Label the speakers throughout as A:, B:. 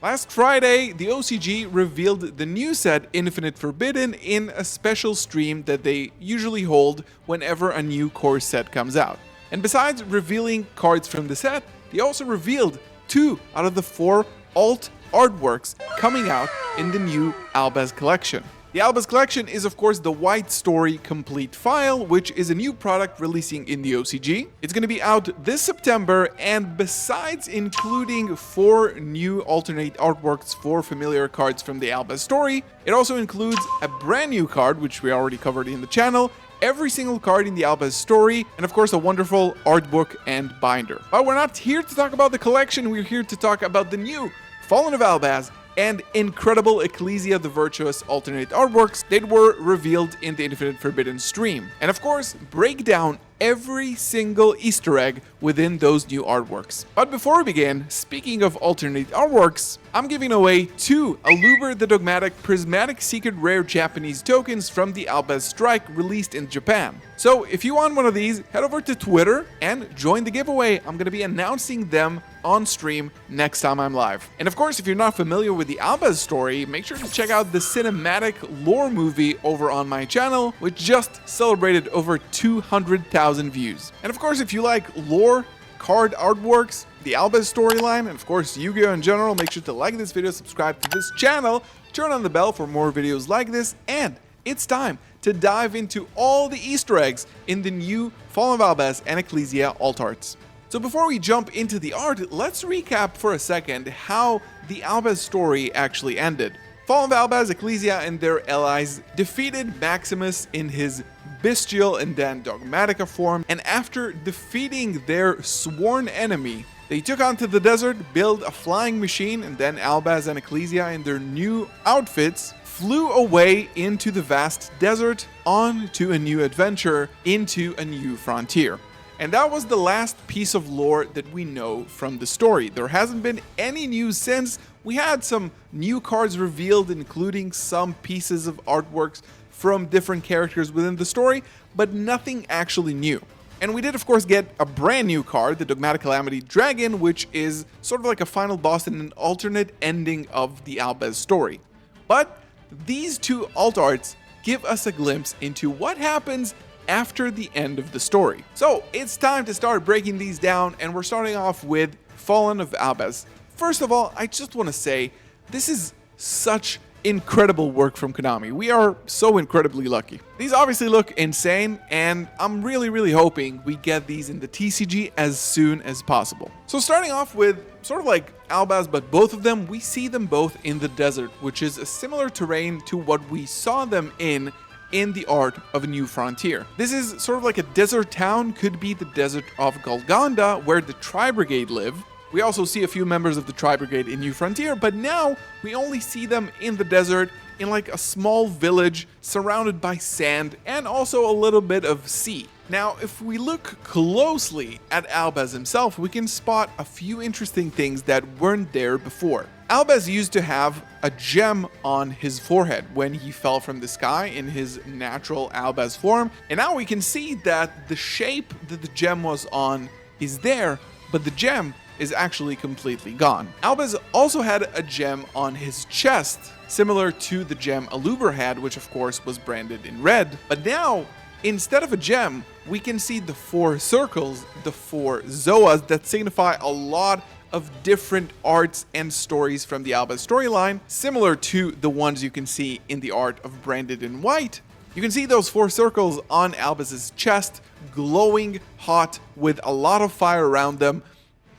A: Last Friday, the OCG revealed the new set Infinite Forbidden in a special stream that they usually hold whenever a new core set comes out. And besides revealing cards from the set, they also revealed 2 out of the 4 alt artworks coming out in the new Albaz collection. The Albaz collection is of course the White Story Complete file, which is a new product releasing in the OCG. It's going to be out this September, and besides including 4 new alternate artworks for familiar cards from the Albaz story, it also includes a brand new card, which we already covered in the channel, every single card in the Albaz story, and of course a wonderful art book and binder. But we're not here to talk about the collection, we're here to talk about the new Fallen of Albaz and incredible Ecclesia the Virtuous alternate artworks that were revealed in the Infinite Forbidden stream. And of course, break down every single Easter egg within those new artworks. But before we begin, speaking of alternate artworks, I'm giving away 2 Aluber the Dogmatic Prismatic Secret Rare Japanese tokens from the Albaz Strike released in Japan. So if you want one of these, head over to Twitter and join the giveaway. I'm going to be announcing them on stream next time I'm live. And of course, if you're not familiar with the Albaz story, make sure to check out the cinematic lore movie over on my channel, which just celebrated over 200,000 views. And of course, if you like lore, card artworks, the Albaz storyline, and of course Yu-Gi-Oh! In general, make sure to like this video, subscribe to this channel, turn on the bell for more videos like this, and it's time to dive into all the Easter eggs in the new Fallen of Albaz and Ecclesia alt arts. So before we jump into the art, let's recap for a second how the Albaz story actually ended. Fallen of Albaz, Ecclesia, and their allies defeated Maximus in his bestial and then dogmatica form, and after defeating their sworn enemy, they took onto the desert, built a flying machine, and then Albaz and Ecclesia in their new outfits flew away into the vast desert, on to a new adventure, into a new frontier. And that was the last piece of lore that we know from the story. There hasn't been any news since. We had some new cards revealed, including some pieces of artworks from different characters within the story, but nothing actually new. And we did of course get a brand new card, the Dogmatic Calamity Dragon, which is sort of like a final boss and an alternate ending of the Albaz story. But these 2 alt arts give us a glimpse into what happens after the end of the story. So it's time to start breaking these down, and we're starting off with Fallen of Albaz. First of all, I just want to say this is such incredible work from Konami. We are so incredibly lucky. These obviously look insane, and I'm really hoping we get these in the TCG as soon as possible. So starting off with sort of like Albaz, but both of them, we see them both in the desert, which is a similar terrain to what we saw them in the art of a new frontier. This is sort of like a desert town, could be the desert of Golgonda, where the Tri-Brigade live. We also see a few members of the Tri-Brigade in New Frontier, but now we only see them in the desert, in like a small village surrounded by sand and also a little bit of sea. Now, if we look closely at Albaz himself, we can spot a few interesting things that weren't there before. Albaz used to have a gem on his forehead when he fell from the sky in his natural Albaz form, and now we can see that the shape that the gem was on is there, but the gem is actually completely gone. Albaz also had a gem on his chest, similar to the gem Aluber had, which of course was branded in red, but now instead of a gem, we can see the 4 circles, the 4 Zoas that signify a lot of different arts and stories from the Albaz storyline, similar to the ones you can see in the art of Branded in White. You can see those 4 circles on Albaz's chest, glowing hot with a lot of fire around them,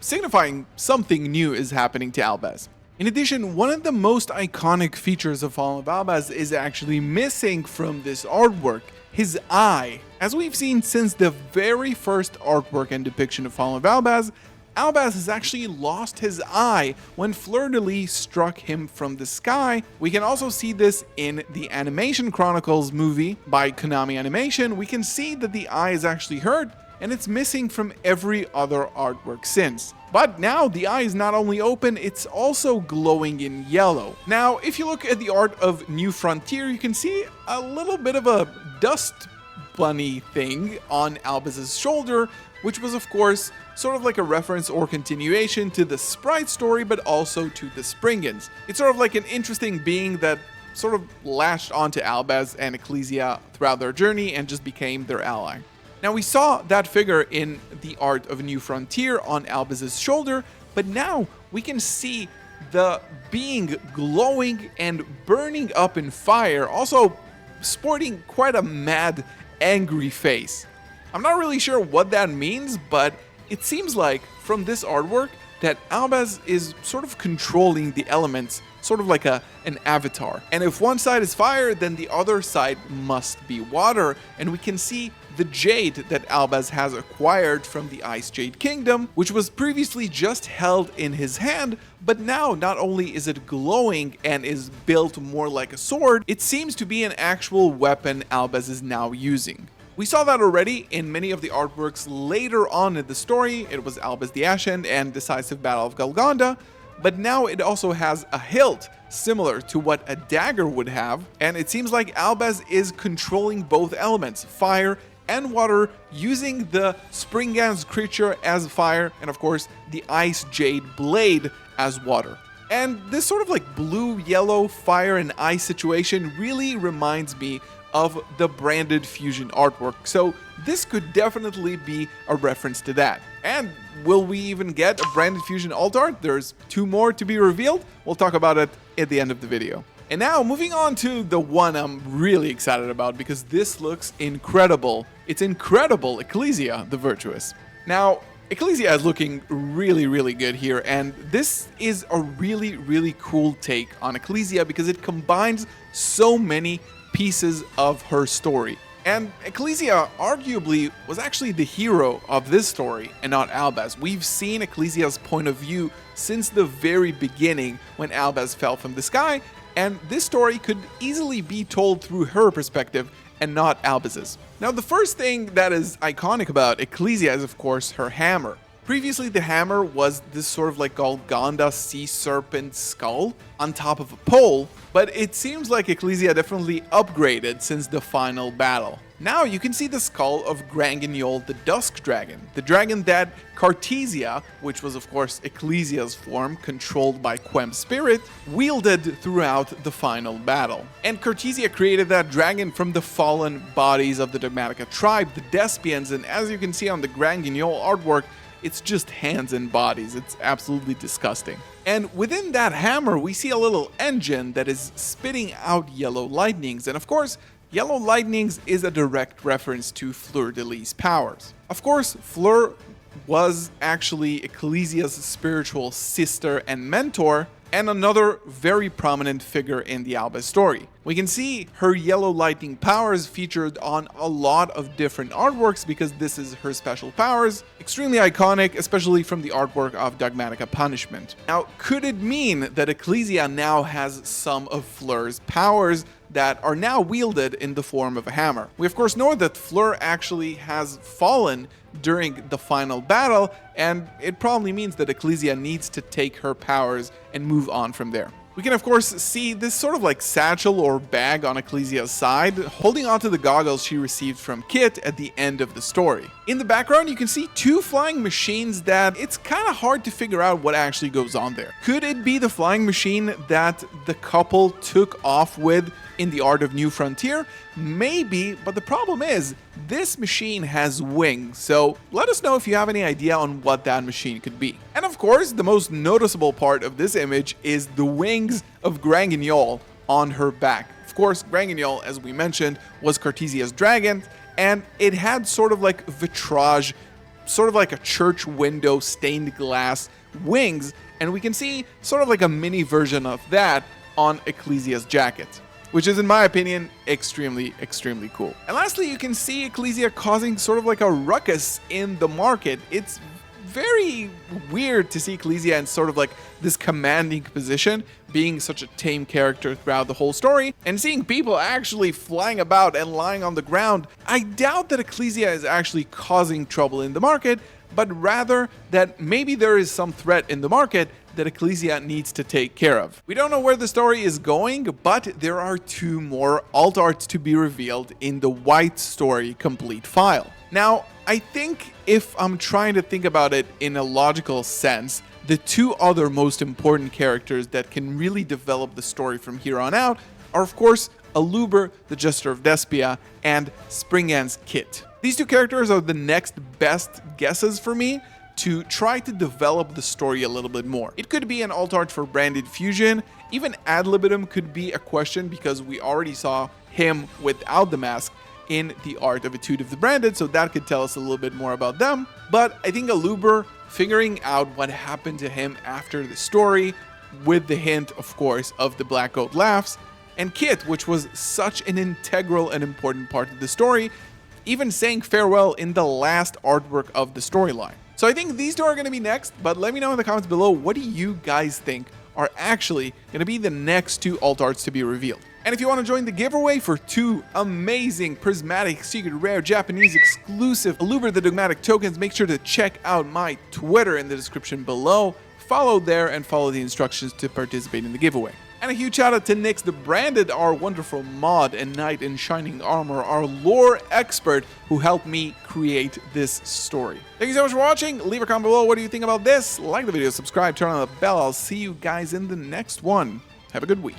A: signifying something new is happening to Albaz. In addition, one of the most iconic features of Fallen of Albaz is actually missing from this artwork, his eye. As we've seen since the very first artwork and depiction of Fallen of Albaz, Albaz has actually lost his eye when Fleur-de-Lis struck him from the sky. We can also see this in the Animation Chronicles movie by Konami Animation. We can see that the eye is actually hurt, and it's missing from every other artwork since. But now the eye is not only open, it's also glowing in yellow. Now, if you look at the art of New Frontier, you can see a little bit of a dust bunny thing on Albaz's shoulder, which was of course sort of like a reference or continuation to the Sprite story, but also to the Springans. It's sort of like an interesting being that sort of latched onto Albaz and Ecclesia throughout their journey and just became their ally. Now, we saw that figure in the art of a New Frontier on Albaz's shoulder, but now we can see the being glowing and burning up in fire, also sporting quite a mad, angry face. I'm not really sure what that means, but it seems like from this artwork that Albaz is sort of controlling the elements, sort of like an avatar. And if one side is fire, then the other side must be water, and we can see the jade that Albaz has acquired from the Ice Jade Kingdom, which was previously just held in his hand, but now not only is it glowing and is built more like a sword, it seems to be an actual weapon Albaz is now using. We saw that already in many of the artworks later on in the story. It was Albaz the Ashen and Decisive Battle of Golconda, but now it also has a hilt similar to what a dagger would have, and it seems like Albaz is controlling both elements, fire and water, using the Springans creature as fire and of course the Ice Jade blade as water. And this sort of like blue, yellow, fire and ice situation really reminds me of the branded fusion artwork, so this could definitely be a reference to that. And will we even get a branded fusion alt art? There's 2 more to be revealed. We'll talk about it at the end of the video. And now moving on to the one I'm really excited about because this looks incredible. It's incredible, Ecclesia the Virtuous. Now, Ecclesia is looking really good here, and this is a really cool take on Ecclesia because it combines so many pieces of her story. And Ecclesia arguably was actually the hero of this story and not Albaz. We've seen Ecclesia's point of view since the very beginning when Albaz fell from the sky, and this story could easily be told through her perspective and not Albaz's. Now, the first thing that is iconic about Ecclesia is of course her hammer. Previously, the hammer was this sort of like Golconda sea serpent skull on top of a pole, but it seems like Ecclesia definitely upgraded since the final battle. Now you can see the skull of Granguignol the Dusk Dragon, the dragon that Cartesia, which was of course Ecclesia's form controlled by Quem's spirit, wielded throughout the final battle. And Cartesia created that dragon from the fallen bodies of the Dogmatica tribe, the Despians, and as you can see on the Granguignol artwork, it's just hands and bodies. It's absolutely disgusting. And within that hammer, we see a little engine that is spitting out yellow lightnings. And of course, yellow lightnings is a direct reference to Fleur-de-Lis's powers. Of course, Fleur was actually Ecclesia's spiritual sister and mentor, and another very prominent figure in the Albaz story. We can see her yellow lightning powers featured on a lot of different artworks because this is her special powers. Extremely iconic, especially from the artwork of Dogmatica Punishment. Now, could it mean that Ecclesia now has some of Fleur's powers that are now wielded in the form of a hammer? We of course know that Fleur actually has fallen during the final battle, and it probably means that Ecclesia needs to take her powers and move on from there. We can of course see this sort of like satchel or bag on Ecclesia's side, holding onto the goggles she received from Kit at the end of the story. In the background, you can see 2 flying machines that it's kind of hard to figure out what actually goes on there. Could it be the flying machine that the couple took off with in the Art of New Frontier? Maybe, but the problem is, this machine has wings, so let us know if you have any idea on what that machine could be. And of course, the most noticeable part of this image is the wings of Granguignol on her back. Of course, Granguignol, as we mentioned, was Cartesia's dragon, and it had sort of like vitrage, sort of like a church window stained glass wings, and we can see sort of like a mini version of that on Ecclesia's jacket, which is, in my opinion, extremely cool. And lastly, you can see Ecclesia causing sort of like a ruckus in the market. It's very weird to see Ecclesia in sort of like this commanding position, being such a tame character throughout the whole story, and seeing people actually flying about and lying on the ground. I doubt that Ecclesia is actually causing trouble in the market, but rather that maybe there is some threat in the market that Ecclesia needs to take care of. We don't know where the story is going, but there are 2 more alt arts to be revealed in the White Story complete file. Now, I think if I'm trying to think about it in a logical sense, the two other most important characters that can really develop the story from here on out are, of course, Aluber, the Jester of Despia, and Springan's Kit. These two characters are the next best guesses for me to try to develop the story a little bit more. It could be an alt art for Branded Fusion. Even Ad Libitum could be a question because we already saw him without the mask in the art of Etude of the Branded, so that could tell us a little bit more about them. But I think Aluber, figuring out what happened to him after the story, with the hint, of course, of the Black Goat Laughs, and Kit, which was such an integral and important part of the story, even saying farewell in the last artwork of the storyline. So I think these two are going to be next, but let me know in the comments below, what do you guys think are actually going to be the next two alt arts to be revealed? And if you want to join the giveaway for two amazing prismatic secret rare Japanese exclusive Aluber the Dogmatic tokens, make sure to check out my Twitter in the description below. Follow there and follow the instructions to participate in the giveaway. And a huge shout out to Nyx the Branded, our wonderful mod and knight in shining armor, our lore expert who helped me create this story. Thank you so much for watching. Leave a comment below. What do you think about this? Like the video, subscribe, turn on the bell. I'll see you guys in the next one. Have a good week.